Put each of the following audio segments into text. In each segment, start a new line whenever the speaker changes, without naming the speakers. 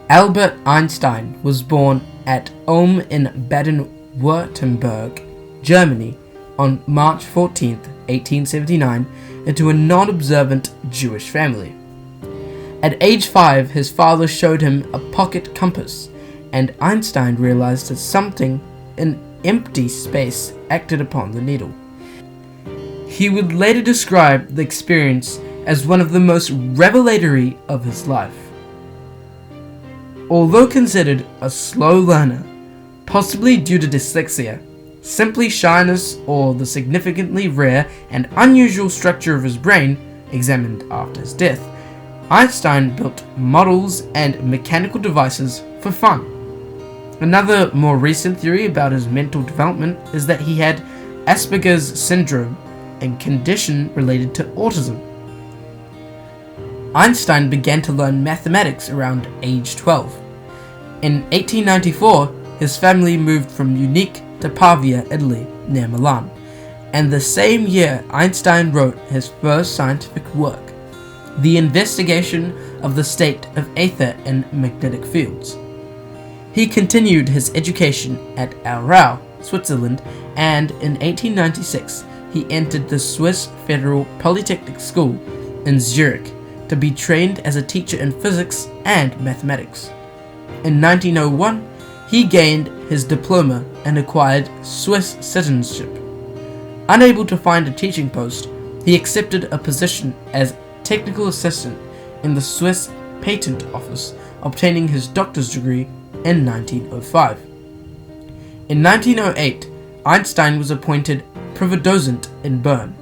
Albert Einstein was born at Ulm in Baden-Württemberg, Germany, on March 14, 1879, into a non-observant Jewish family. At age 5, his father showed him a pocket compass, and Einstein realized that something in empty space acted upon the needle. He would later describe the experience as one of the most revelatory of his life. Although considered a slow learner, possibly due to dyslexia, simply shyness, or the significantly rare and unusual structure of his brain examined after his death, Einstein built models and mechanical devices for fun. Another more recent theory about his mental development is that he had Asperger's syndrome, a condition related to autism. Einstein began to learn mathematics around age 12. In 1894, his family moved from Munich to Pavia, Italy, near Milan, and the same year Einstein wrote his first scientific work, The Investigation of the State of Ether in Magnetic Fields. He continued his education at Aarau, Switzerland, and in 1896 he entered the Swiss Federal Polytechnic School in Zurich to be trained as a teacher in physics and mathematics. In 1901, he gained his diploma and acquired Swiss citizenship. Unable to find a teaching post, he accepted a position as technical assistant in the Swiss Patent Office, obtaining his doctor's degree in 1905. In 1908, Einstein was appointed Privatdozent in Bern.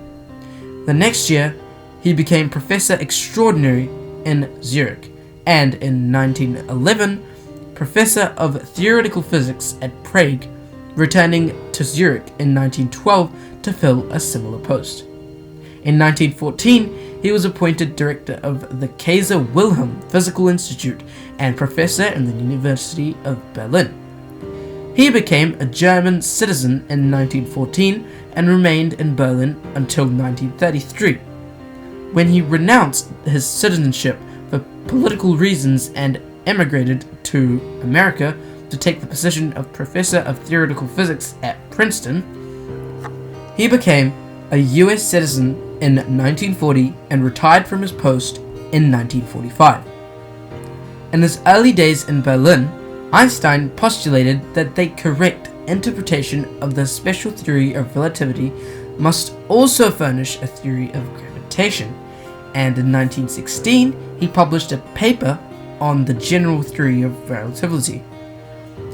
The next year, he became Professor Extraordinary in Zurich, and in 1911, Professor of Theoretical Physics at Prague, returning to Zurich in 1912 to fill a similar post. In 1914, he was appointed director of the Kaiser Wilhelm Physical Institute and professor in the University of Berlin. He became a German citizen in 1914 and remained in Berlin until 1933, when he renounced his citizenship for political reasons and emigrated to America to take the position of Professor of Theoretical Physics at Princeton. He became a US citizen in 1940 and retired from his post in 1945. In his early days in Berlin, Einstein postulated that the correct interpretation of the special theory of relativity must also furnish a theory of gravitation, and in 1916 he published a paper on the general theory of relativity.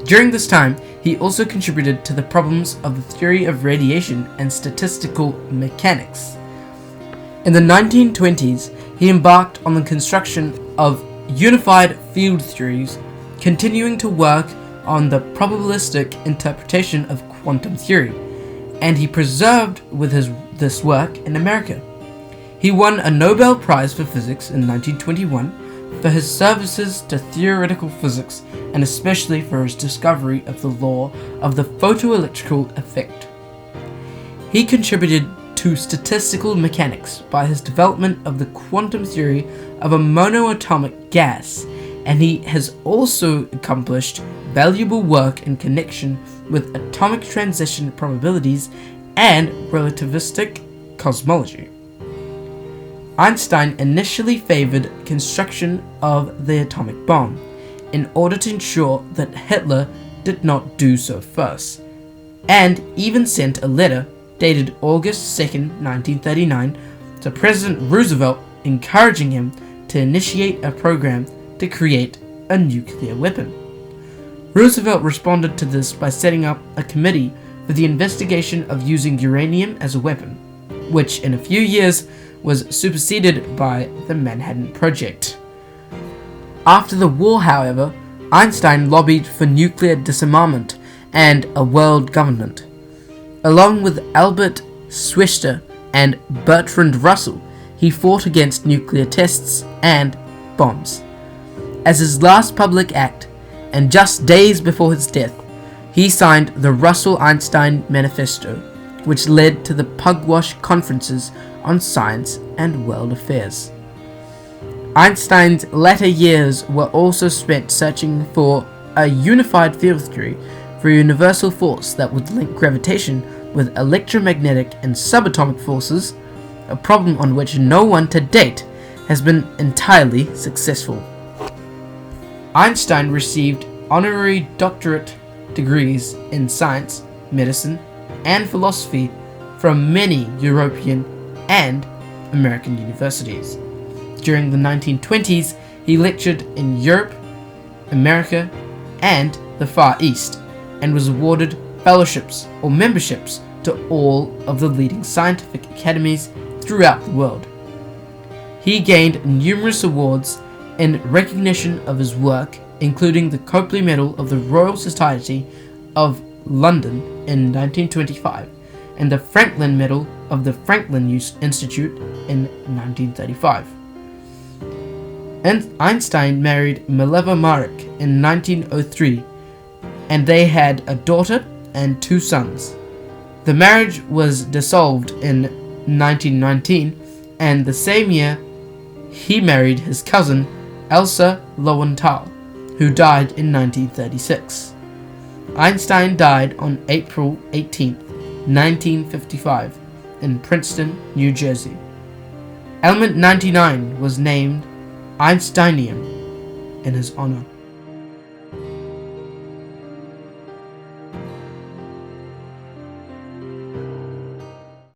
During this time, he also contributed to the problems of the theory of radiation and statistical mechanics. In the 1920s, he embarked on the construction of unified field theories, continuing to work on the probabilistic interpretation of quantum theory, and he preserved with this work in America. He won a Nobel Prize for Physics in 1921 for his services to theoretical physics, and especially for his discovery of the law of the photoelectric effect. He contributed to statistical mechanics by his development of the quantum theory of a monoatomic gas, and he has also accomplished valuable work in connection with atomic transition probabilities and relativistic cosmology. Einstein initially favored construction of the atomic bomb in order to ensure that Hitler did not do so first, and even sent a letter dated August 2, 1939 to President Roosevelt encouraging him to initiate a program to create a nuclear weapon. Roosevelt responded to this by setting up a committee for the investigation of using uranium as a weapon, which in a few years was superseded by the Manhattan Project. After the war, however, Einstein lobbied for nuclear disarmament and a world government. Along with Albert Schweitzer and Bertrand Russell, he fought against nuclear tests and bombs. As his last public act, and just days before his death, he signed the Russell-Einstein Manifesto, which led to the Pugwash Conferences on Science and World Affairs. Einstein's latter years were also spent searching for a unified field theory for a universal force that would link gravitation with electromagnetic and subatomic forces, a problem on which no one to date has been entirely successful. Einstein received honorary doctorate degrees in science, medicine, and philosophy from many European and American universities. During the 1920s, he lectured in Europe, America, and the Far East, and was awarded fellowships or memberships to all of the leading scientific academies throughout the world. He gained numerous awards in recognition of his work, including the Copley Medal of the Royal Society of London in 1925 and the Franklin Medal of the Franklin Institute in 1935. And Einstein married Mileva Maric in 1903, and they had a daughter and 2 sons. The marriage was dissolved in 1919, and the same year he married his cousin Elsa Lowenthal, who died in 1936. Einstein died on April 18, 1955, in Princeton, New Jersey. Element 99 was named Einsteinium in his honor.